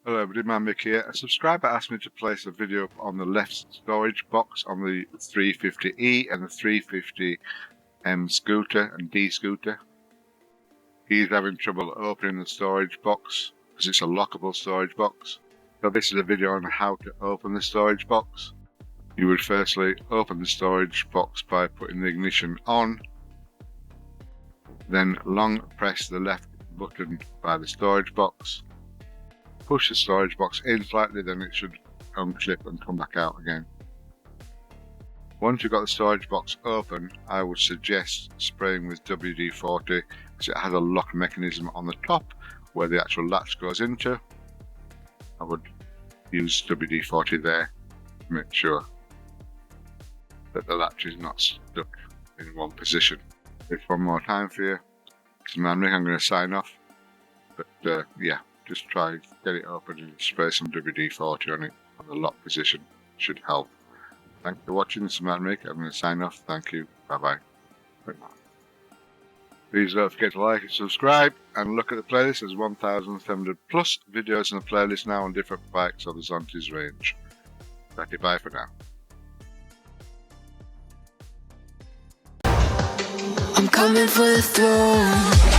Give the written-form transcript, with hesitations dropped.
Hello everybody, man Mick here. A subscriber asked me to place a video up on the left storage box on the 350E and the 350M scooter and D scooter. He's having trouble opening the storage box because it's a lockable storage box. So this is a video on how to open the storage box. You would firstly open the storage box by putting the ignition on, then long press the left button by the storage box. Push the storage box in slightly, then it should unclip and come back out again. Once you've got the storage box open, I would suggest spraying with WD-40 because it has a lock mechanism on the top where the actual latch goes into. I would use WD-40 there to make sure that the latch is not stuck in one position. It's one more time for you. This is Man Rick, I'm going to sign off. But yeah. Just try get it open and spray some WD-40 on it on the lock position. Should help. Thanks for watching. This is Man Rick. I'm going to sign off. Thank you. Bye-bye. Please don't forget to like and subscribe and look at the playlist. There's 1,700 plus videos in the playlist now on different bikes of the Zontes range. Thank you. Bye for now. I'm coming for the throne.